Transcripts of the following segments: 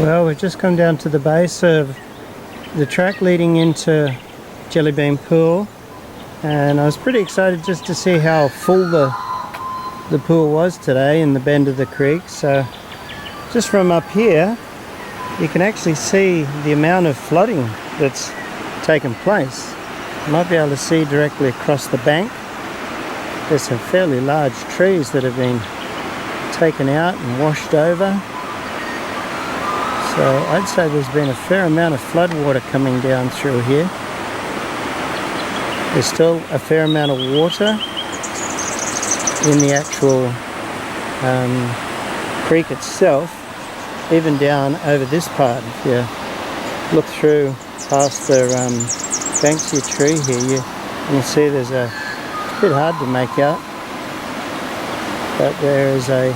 Well, we've just come down to the base of the track leading into Jellybean Pool, and I was pretty excited just to see how full the pool was today in the bend of the creek. So just from up here you can actually see the amount of flooding that's taken place. You might be able to see directly across the bank. There's some fairly large trees that have been taken out and washed over. So I'd say there's been a fair amount of flood water coming down through here. There's still a fair amount of water in the actual creek itself, even down over this part. If you look through past the Banksia tree here, you can see there's it's a bit hard to make out, but there is a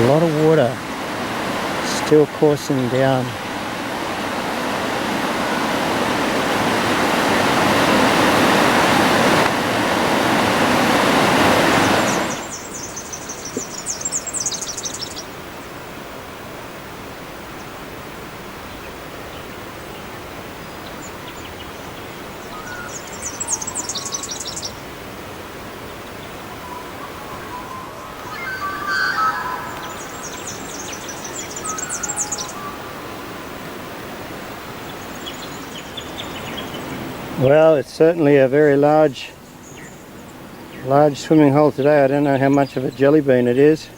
lot of water still coursing down. Well, it's certainly a very large swimming hole today. I don't know how much of a jellybean it is.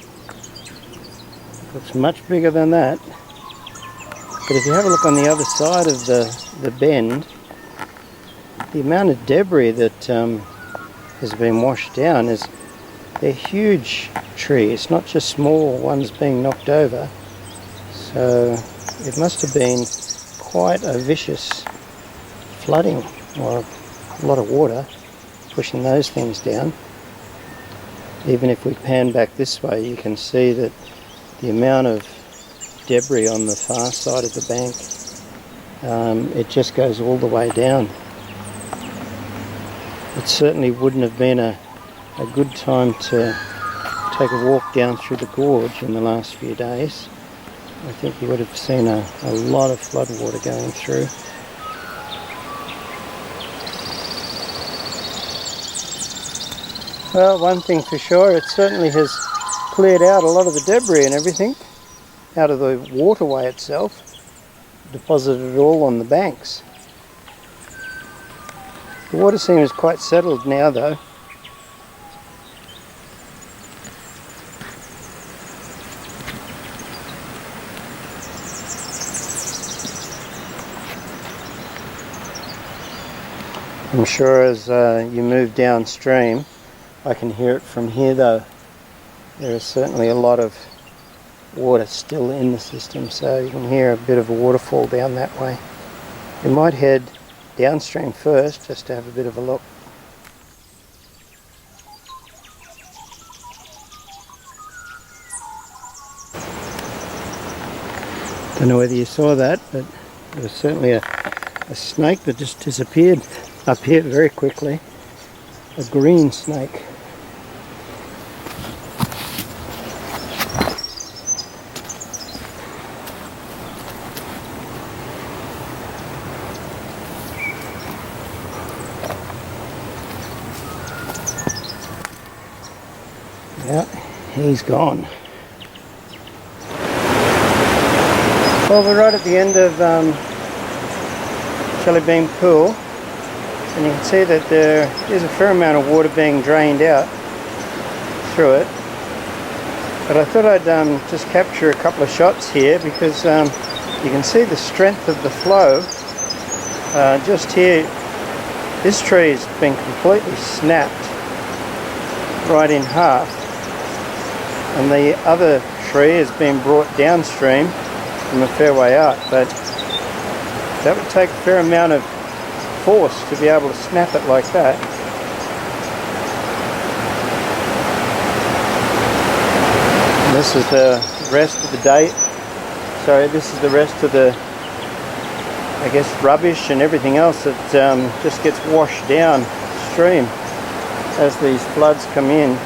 Looks much bigger than that. But if you have a look on the other side of the bend, the amount of debris that has been washed down is a huge tree. It's not just small ones being knocked over. So it must have been quite a vicious flooding, or a lot of water pushing those things down. Even if we pan back this way, you can see that the amount of debris on the far side of the bank, it just goes all the way down. It certainly wouldn't have been a good time to take a walk down through the gorge in the last few days. I think you would have seen a lot of flood water going through. Well, one thing for sure, it certainly has cleared out a lot of the debris and everything out of the waterway itself, deposited it all on the banks. The water seems quite settled now though. I'm sure as you move downstream, I can hear it from here though. There is certainly a lot of water still in the system, so you can hear a bit of a waterfall down that way. We might head downstream first just to have a bit of a look. Don't know whether you saw that, but there was certainly a snake that just disappeared up here very quickly. A green snake. Yeah, he's gone. Well, we're right at the end of Jellybean Pool, and you can see that there is a fair amount of water being drained out through it. But I thought I'd just capture a couple of shots here because you can see the strength of the flow. Just here, this tree has been completely snapped right in half, and the other tree has been brought downstream from a fair way out, but that would take a fair amount of force to be able to snap it like that. And this is the rest of the day. Sorry, this is the rest of the, I guess, rubbish and everything else that just gets washed downstream as these floods come in.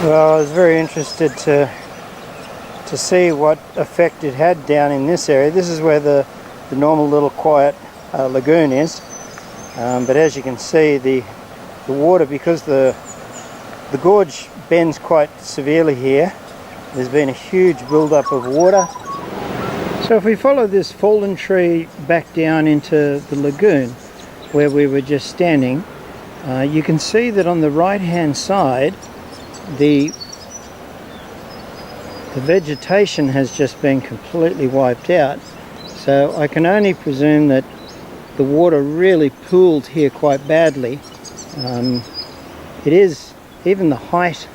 Well, I was very interested to see what effect it had down in this area. This is where the normal little quiet lagoon is, but as you can see, the water, because the gorge bends quite severely here, there's been a huge build-up of water. So if we follow this fallen tree back down into the lagoon where we were just standing, you can see that on the right hand side the vegetation has just been completely wiped out. So I can only presume that the water really pooled here quite badly. It is, even the height,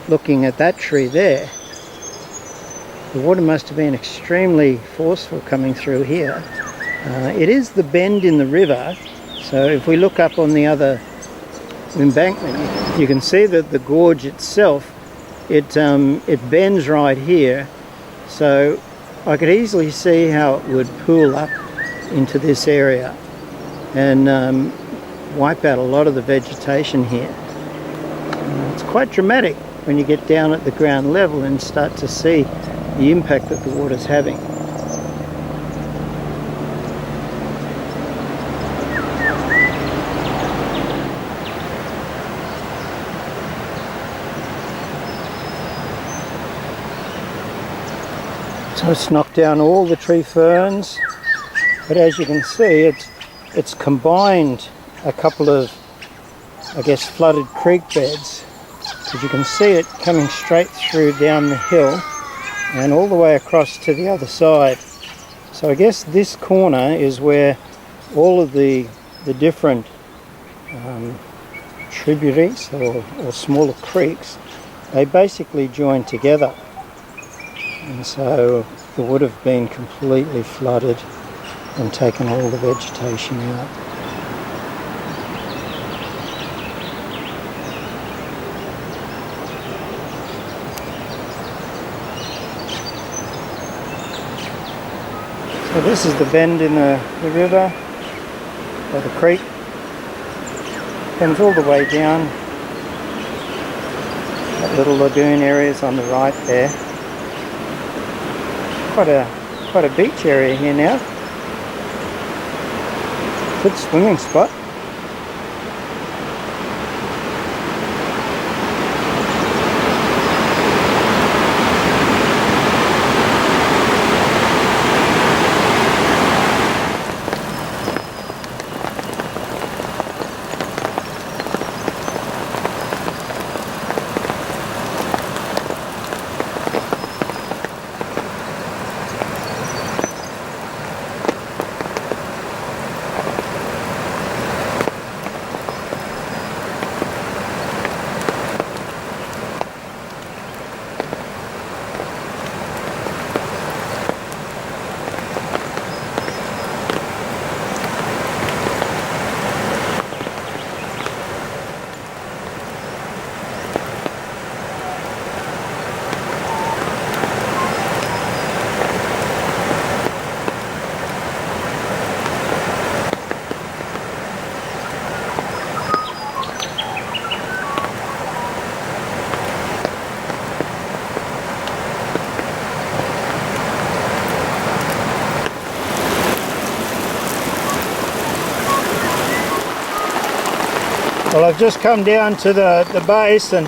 looking at that tree there, the water must have been extremely forceful coming through here. It is the bend in the river, so if we look up on the other embankment, you can see that the gorge itself, it bends right here, so I could easily see how it would pool up into this area and wipe out a lot of the vegetation here. It's quite dramatic when you get down at the ground level and start to see the impact that the water's having. So it's knocked down all the tree ferns, but as you can see, it's combined a couple of, I guess, flooded creek beds, because you can see it coming straight through down the hill and all the way across to the other side. So I guess this corner is where all of the different tributaries or smaller creeks, they basically join together. And so it would have been completely flooded and taken all the vegetation out. So this is the bend in the river, or the creek. Bends all the way down. That little lagoon area is on the right there. Quite a beach area here now. Good swimming spot. Well, I've just come down to the base and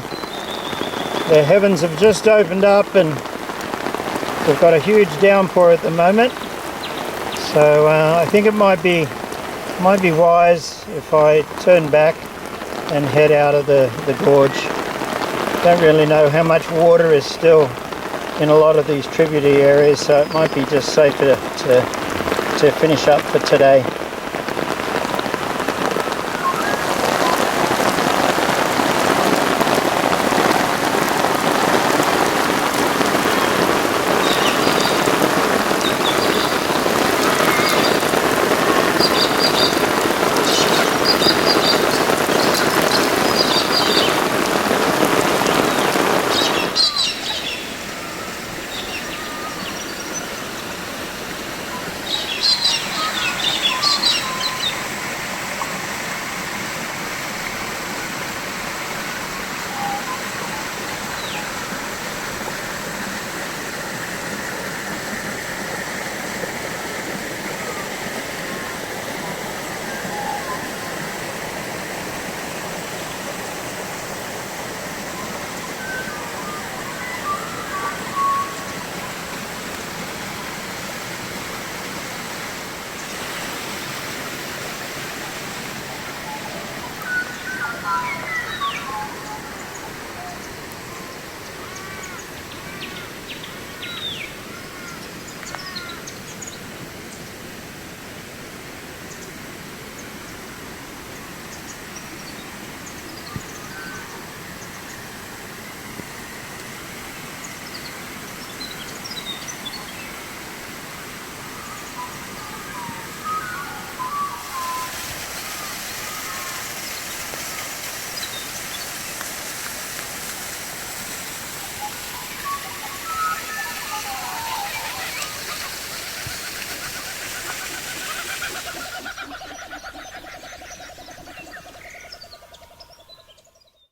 the heavens have just opened up and we've got a huge downpour at the moment. So I think it might be wise if I turn back and head out of the gorge. Don't really know how much water is still in a lot of these tributary areas, so it might be just safer to finish up for today.